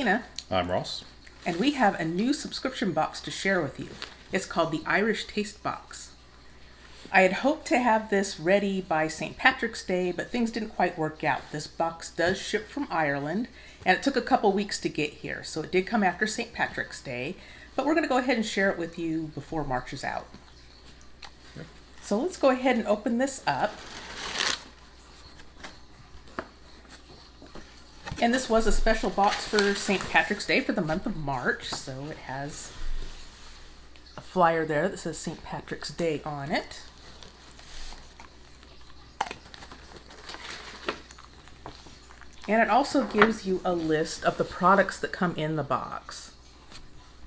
Dana. I'm Ross. And we have a new subscription box to share with you. It's called the Irish Taste Box. I had hoped to have this ready by St. Patrick's Day, but things didn't quite work out. This box does ship from Ireland, and it took a couple weeks to get here, so it did come after St. Patrick's Day, but we're going to go ahead and share it with you before March is out. Yep. So let's go ahead and open this up. And this was a special box for St. Patrick's Day for the month of March, so it has a flyer there that says St. Patrick's Day on it. And it also gives you a list of the products that come in the box.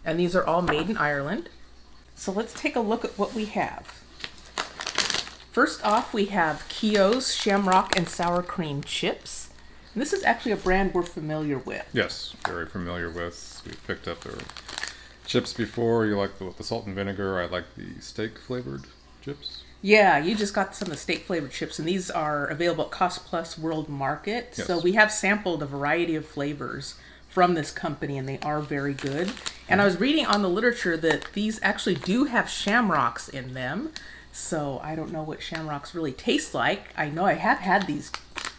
And these are all made in Ireland. So let's take a look at what we have. First off, we have Keogh's Shamrock and Sour Cream Chips. And this is actually a brand we're familiar with. Yes, very familiar with. We've picked up their chips before. You like the salt and vinegar. I like the steak flavored chips. Yeah, you just got some of the steak flavored chips, and these are available at Cost Plus World Market. Yes. So we have sampled a variety of flavors from this company, and they are very good. And I was reading on the literature that these actually do have shamrocks in them. So I don't know what shamrocks really taste like. I know I have had these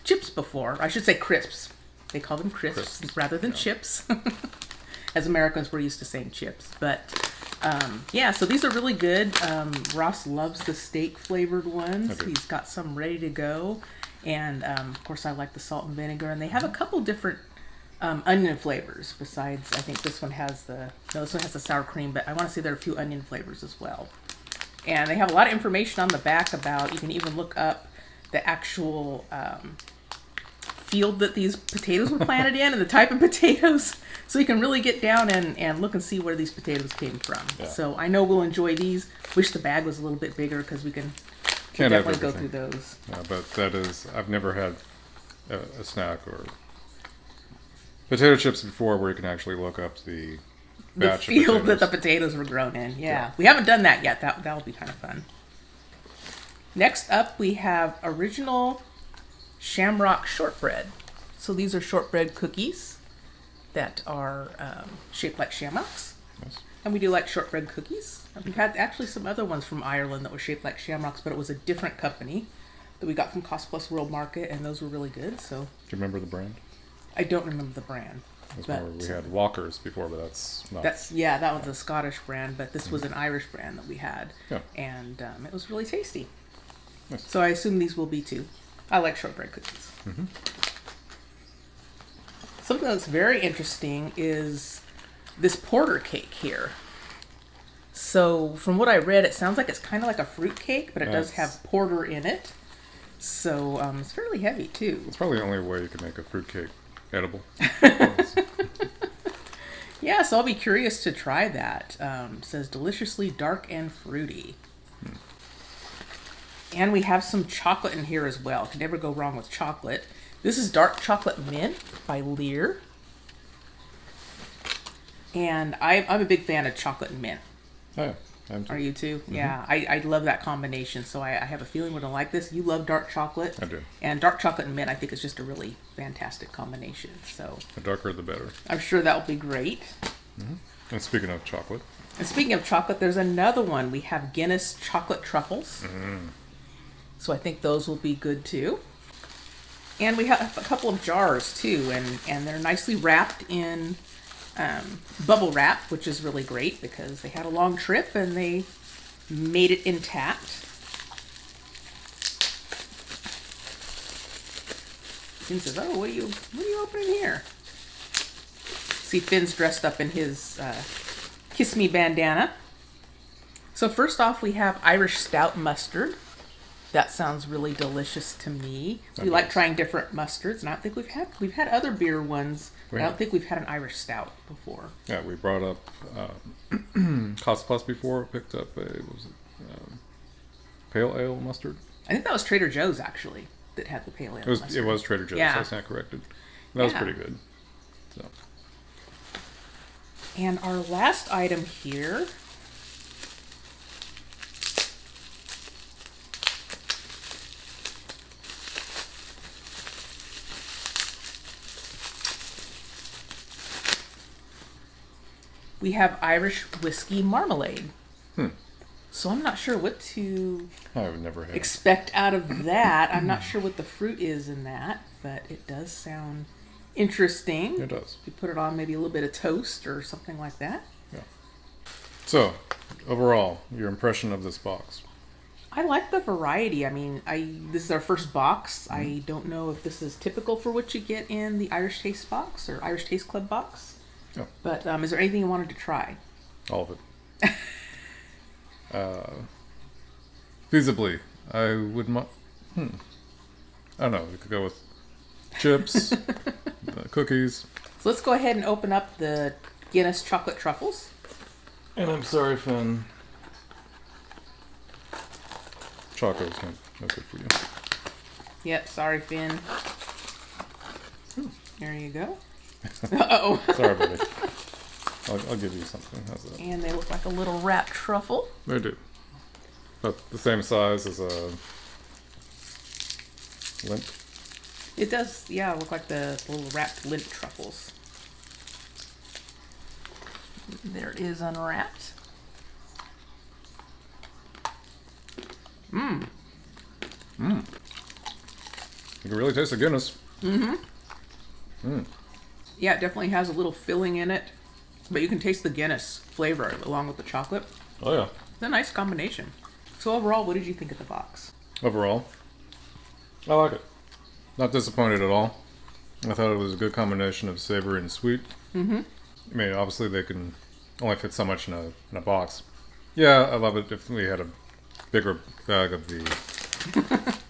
chips before. I should say crisps. They call them crisps rather than chips. As Americans, we're used to saying chips. But yeah, so these are really good. Ross loves the steak flavored ones. He's got some ready to go. And of course, I like the salt and vinegar. And they have a couple different onion flavors besides, I think this one has this one has the sour cream, but I want to say there are a few onion flavors as well. And they have a lot of information on the back about, you can even look up the actual field that these potatoes were planted in and the type of potatoes. So you can really get down and look and see where these potatoes came from. Yeah. So I know we'll enjoy these. Wish the bag was a little bit bigger because we can definitely go through those. Yeah, but that is, I've never had a snack or potato chips before where you can actually look up the field that the potatoes were grown in. Yeah. We haven't done that yet. That'll be kind of fun. Next up, we have original shamrock shortbread. So these are shortbread cookies that are shaped like shamrocks. Yes. And we do like shortbread cookies. We've had actually some other ones from Ireland that were shaped like shamrocks, but it was a different company that we got from Cost Plus World Market, and those were really good. So, do you remember the brand? I don't remember the brand. We had Walker's before, but that's not. That was a Scottish brand, but this was an Irish brand that we had, and it was really tasty. Nice. So I assume these will be too. I like shortbread cookies. Mm-hmm. Something that's very interesting is this porter cake here. So from what I read, it sounds like it's kind of like a fruit cake, but it does have porter in it. So it's fairly heavy too. It's probably the only way you can make a fruit cake edible. Yeah, so I'll be curious to try that. It says deliciously dark and fruity. And we have some chocolate in here as well. Can never go wrong with chocolate. This is Dark Chocolate Mint by Lear. And I'm a big fan of chocolate and mint. Oh, yeah. I'm too. Are you too? Mm-hmm. Yeah, I love that combination. So I have a feeling we're going to like this. You love dark chocolate. I do. And dark chocolate and mint, I think, is just a really fantastic combination. So the darker the better. I'm sure that will be great. Mm-hmm. And speaking of chocolate. There's another one. We have Guinness Chocolate Truffles. Mm-hmm. So I think those will be good too. And we have a couple of jars too, and they're nicely wrapped in bubble wrap, which is really great because they had a long trip and they made it intact. Finn says, "Oh, what are you opening here?" See, Finn's dressed up in his Kiss Me bandana. So first off, we have Irish Stout Mustard. That sounds really delicious to me. We like trying different mustards, and I don't think we've had other beer ones. I don't think we've had an Irish Stout before. Yeah, we brought up Cost Plus before. Picked up pale ale mustard. I think that was Trader Joe's actually that had the pale ale mustard. It was Trader Joe's. Yeah. I stand corrected. That was pretty good. So. And our last item here we have Irish whiskey marmalade. Hmm. So I'm not sure what to I've never had. expect out of that. I'm not sure what the fruit is in that, but it does sound interesting. It does. You put it on maybe a little bit of toast or something like that. Yeah. So, overall, your impression of this box? I like the variety. I mean, this is our first box. I don't know if this is typical for what you get in the Irish Taste box or Irish Taste Club box. Yeah. But is there anything you wanted to try? All of it. Feasibly, I would. I don't know. We could go with chips, cookies. So let's go ahead and open up the Guinness chocolate truffles. And I'm sorry, Finn. Chocolate's no good for you. Yep, sorry, Finn. There you go. Uh-oh. Sorry, buddy. I'll give you something. How's that? And they look like a little wrapped truffle. They do. About the same size as a lint. It does, yeah, look like the little wrapped lint truffles. There it is unwrapped. Mmm. Mmm. You can really taste the Guinness. Mm-hmm. Mmm. Yeah, it definitely has a little filling in it, but you can taste the Guinness flavor along with the chocolate. Oh yeah. It's a nice combination. So overall, what did you think of the box? Overall, I like it. Not disappointed at all. I thought it was a good combination of savory and sweet. Mm-hmm. I mean, obviously they can only fit so much in a box. Yeah, I love it if we had a bigger bag of the...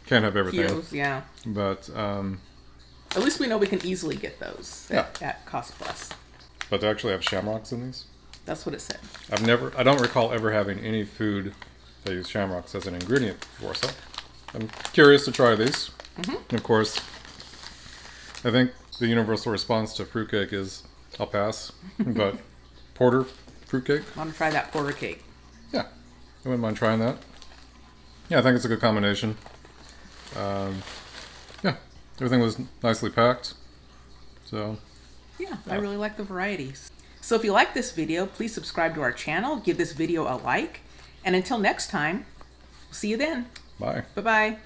Can't have everything. Kilos, yeah. But, at least we know we can easily get those at Cost Plus. But to actually have shamrocks in these? That's what it said. I don't recall ever having any food that used shamrocks as an ingredient before, so I'm curious to try these. Mm-hmm. And of course, I think the universal response to fruitcake is, I'll pass, but porter fruitcake? I want to try that porter cake. Yeah, I wouldn't mind trying that. Yeah, I think it's a good combination. Yeah, everything was nicely packed, so... Yeah, I really like the varieties. So if you like this video, please subscribe to our channel, give this video a like, and until next time, see you then. Bye. Bye-bye.